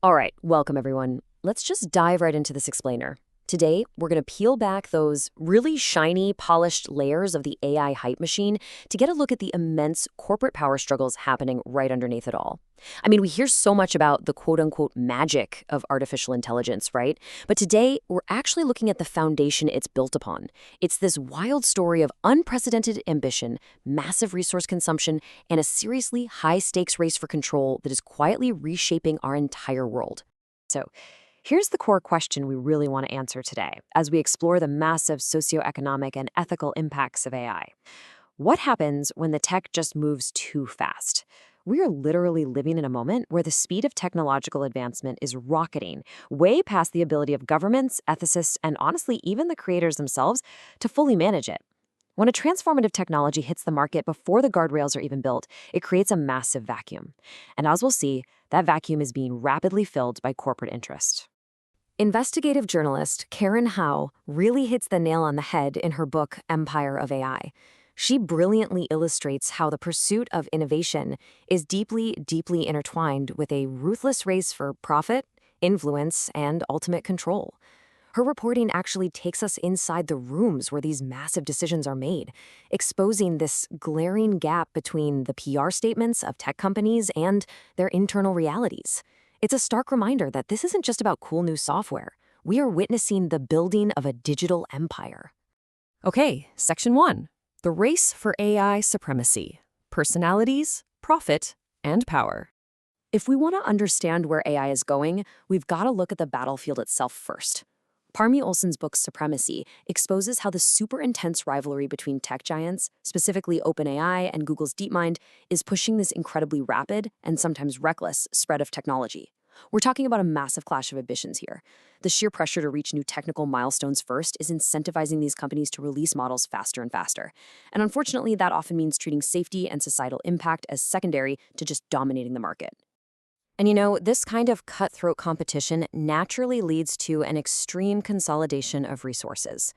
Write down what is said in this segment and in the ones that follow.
All right, welcome everyone. Let's just dive right into this explainer. Today, we're going to peel back those really shiny, polished layers of the AI hype machine to get a look at the immense corporate power struggles happening right underneath it all. I mean, we hear so much about the quote unquote magic of artificial intelligence, right? But today, we're actually looking at the foundation it's built upon. It's this wild story of unprecedented ambition, massive resource consumption, and a seriously high stakes race for control that is quietly reshaping our entire world. So, here's the core question we really want to answer today as we explore the massive socioeconomic and ethical impacts of AI. What happens when the tech just moves too fast? We are literally living in a moment where the speed of technological advancement is rocketing, way past the ability of governments, ethicists, and honestly, even the creators themselves to fully manage it. When a transformative technology hits the market before the guardrails are even built, it creates a massive vacuum. And as we'll see, that vacuum is being rapidly filled by corporate interest. Investigative journalist Karen Howe really hits the nail on the head in her book Empire of AI. She brilliantly illustrates how the pursuit of innovation is deeply, deeply intertwined with a ruthless race for profit, influence, and ultimate control. Her reporting actually takes us inside the rooms where these massive decisions are made, exposing this glaring gap between the PR statements of tech companies and their internal realities. It's a stark reminder that this isn't just about cool new software. We are witnessing the building of a digital empire. Okay, Section 1. The race for AI supremacy. Personalities, profit, and power. If we want to understand where AI is going, we've got to look at the battlefield itself first. Parmi Olson's book Supremacy exposes how the super intense rivalry between tech giants, specifically OpenAI and Google's DeepMind, is pushing this incredibly rapid and sometimes reckless spread of technology. We're talking about a massive clash of ambitions here. The sheer pressure to reach new technical milestones first is incentivizing these companies to release models faster and faster. And unfortunately, that often means treating safety and societal impact as secondary to just dominating the market. And this kind of cutthroat competition naturally leads to an extreme consolidation of resources.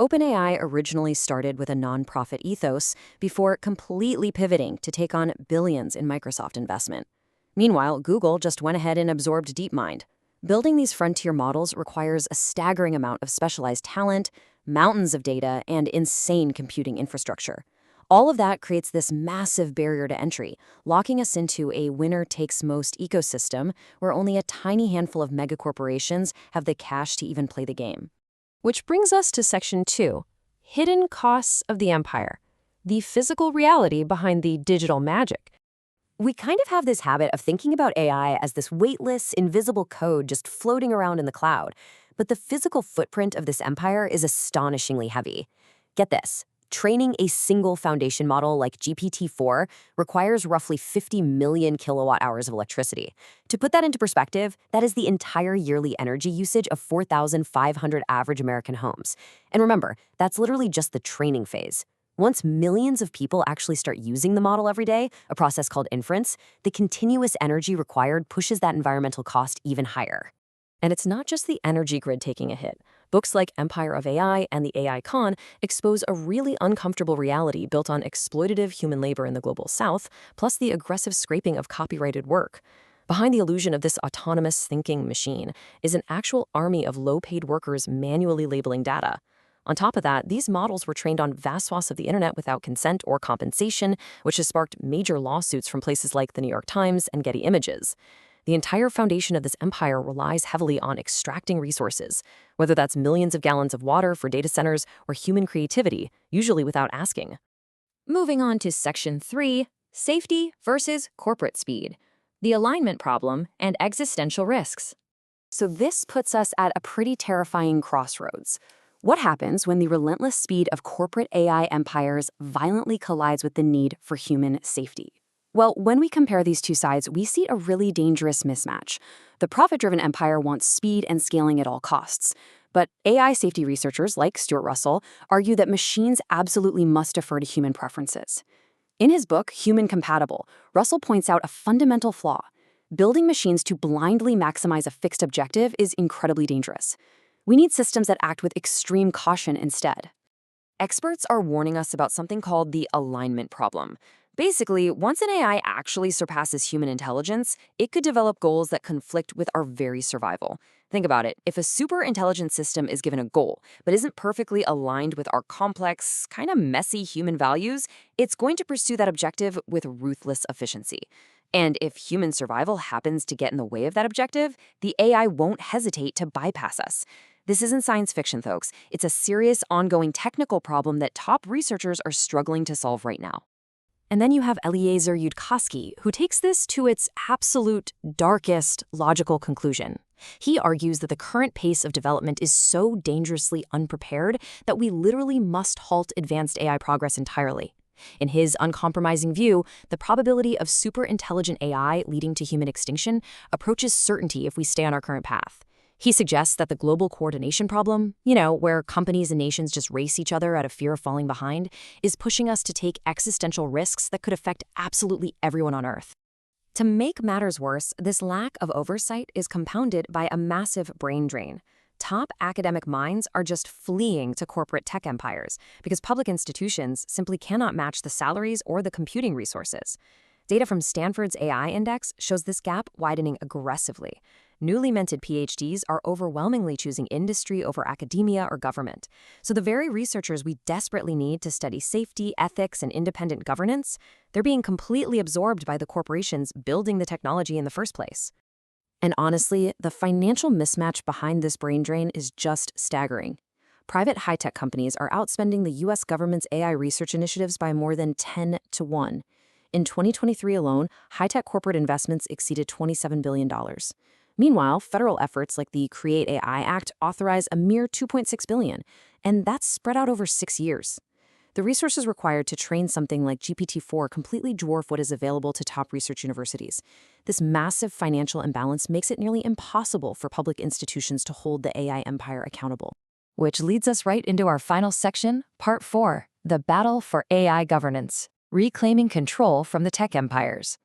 OpenAI originally started with a nonprofit ethos before completely pivoting to take on billions in Microsoft investment. Meanwhile, Google just went ahead and absorbed DeepMind. Building these frontier models requires a staggering amount of specialized talent, mountains of data, and insane computing infrastructure. All of that creates this massive barrier to entry, locking us into a winner-takes-most ecosystem where only a tiny handful of megacorporations have the cash to even play the game. Which brings us to Section 2, Hidden Costs of the Empire, the physical reality behind the digital magic. We kind of have this habit of thinking about AI as this weightless, invisible code just floating around in the cloud, but the physical footprint of this empire is astonishingly heavy. Get this. Training a single foundation model like GPT-4 requires roughly 50 million kilowatt hours of electricity. To put that into perspective, that is the entire yearly energy usage of 4,500 average American homes. And remember, that's literally just the training phase. Once millions of people actually start using the model every day, a process called inference, the continuous energy required pushes that environmental cost even higher. And it's not just the energy grid taking a hit. Books like Empire of AI and The AI Con expose a really uncomfortable reality built on exploitative human labor in the global south, plus the aggressive scraping of copyrighted work. Behind the illusion of this autonomous thinking machine is an actual army of low-paid workers manually labeling data. On top of that, these models were trained on vast swaths of the internet without consent or compensation, which has sparked major lawsuits from places like the New York Times and Getty Images. The entire foundation of this empire relies heavily on extracting resources, whether that's millions of gallons of water for data centers or human creativity, usually without asking. Moving on to Section 3, Safety versus Corporate Speed, the alignment problem and existential risks. So this puts us at a pretty terrifying crossroads. What happens when the relentless speed of corporate AI empires violently collides with the need for human safety? Well, when we compare these two sides, we see a really dangerous mismatch. The profit-driven empire wants speed and scaling at all costs. But AI safety researchers like Stuart Russell argue that machines absolutely must defer to human preferences. In his book, Human Compatible, Russell points out a fundamental flaw. Building machines to blindly maximize a fixed objective is incredibly dangerous. We need systems that act with extreme caution instead. Experts are warning us about something called the alignment problem. Basically, once an AI actually surpasses human intelligence, it could develop goals that conflict with our very survival. Think about it. If a super intelligent system is given a goal, but isn't perfectly aligned with our complex, kind of messy human values, it's going to pursue that objective with ruthless efficiency. And if human survival happens to get in the way of that objective, the AI won't hesitate to bypass us. This isn't science fiction, folks. It's a serious, ongoing technical problem that top researchers are struggling to solve right now. And then you have Eliezer Yudkowsky, who takes this to its absolute darkest logical conclusion. He argues that the current pace of development is so dangerously unprepared that we literally must halt advanced AI progress entirely. In his uncompromising view, the probability of super-intelligent AI leading to human extinction approaches certainty if we stay on our current path. He suggests that the global coordination problem, where companies and nations just race each other out of fear of falling behind, is pushing us to take existential risks that could affect absolutely everyone on Earth. To make matters worse, this lack of oversight is compounded by a massive brain drain. Top academic minds are just fleeing to corporate tech empires because public institutions simply cannot match the salaries or the computing resources. Data from Stanford's AI Index shows this gap widening aggressively. Newly minted PhDs are overwhelmingly choosing industry over academia or government. So the very researchers we desperately need to study safety, ethics, and independent governance, they're being completely absorbed by the corporations building the technology in the first place. And honestly, the financial mismatch behind this brain drain is just staggering. Private high-tech companies are outspending the U.S. government's AI research initiatives by more than 10 to 1. In 2023 alone, high-tech corporate investments exceeded $27 billion. Meanwhile, federal efforts like the Create AI Act authorize a mere $2.6 billion, and that's spread out over 6 years. The resources required to train something like GPT-4 completely dwarf what is available to top research universities. This massive financial imbalance makes it nearly impossible for public institutions to hold the AI empire accountable. Which leads us right into our final section, Part 4, the battle for AI governance, reclaiming control from the tech empires.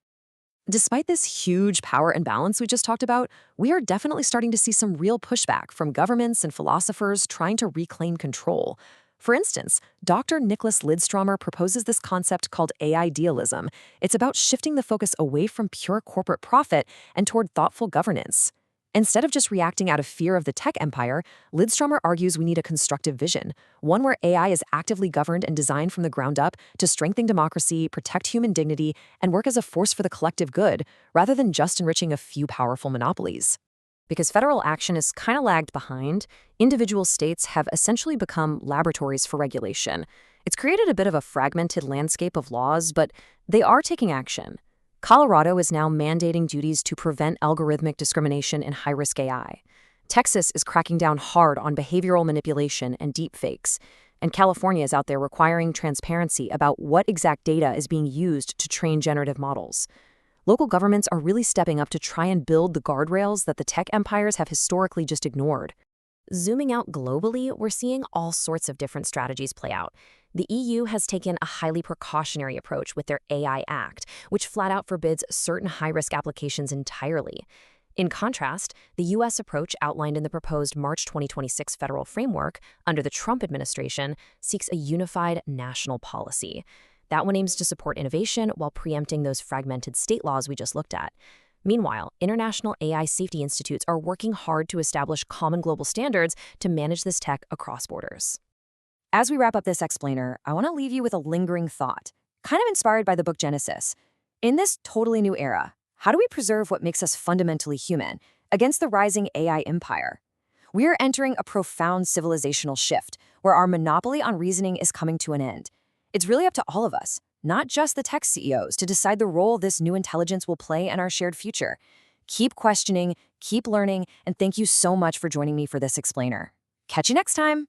Despite this huge power imbalance we just talked about, we are definitely starting to see some real pushback from governments and philosophers trying to reclaim control. For instance, Dr. Nicholas Lidstromer proposes this concept called AI idealism. It's about shifting the focus away from pure corporate profit and toward thoughtful governance. Instead of just reacting out of fear of the tech empire, Lidstromer argues we need a constructive vision, one where AI is actively governed and designed from the ground up to strengthen democracy, protect human dignity, and work as a force for the collective good, rather than just enriching a few powerful monopolies. Because federal action is kind of lagged behind, individual states have essentially become laboratories for regulation. It's created a bit of a fragmented landscape of laws, but they are taking action. Colorado is now mandating duties to prevent algorithmic discrimination in high-risk AI. Texas is cracking down hard on behavioral manipulation and deepfakes. And California is out there requiring transparency about what exact data is being used to train generative models. Local governments are really stepping up to try and build the guardrails that the tech empires have historically just ignored. Zooming out globally, we're seeing all sorts of different strategies play out. The EU has taken a highly precautionary approach with their AI Act, which flat out forbids certain high-risk applications entirely. In contrast, the U.S. approach outlined in the proposed March 2026 federal framework under the Trump administration seeks a unified national policy. That one aims to support innovation while preempting those fragmented state laws we just looked at. Meanwhile, international AI safety institutes are working hard to establish common global standards to manage this tech across borders. As we wrap up this explainer, I want to leave you with a lingering thought, kind of inspired by the book Genesis. In this totally new era, how do we preserve what makes us fundamentally human against the rising AI empire? We are entering a profound civilizational shift where our monopoly on reasoning is coming to an end. It's really up to all of us, not just the tech CEOs, to decide the role this new intelligence will play in our shared future. Keep questioning, keep learning, and thank you so much for joining me for this explainer. Catch you next time!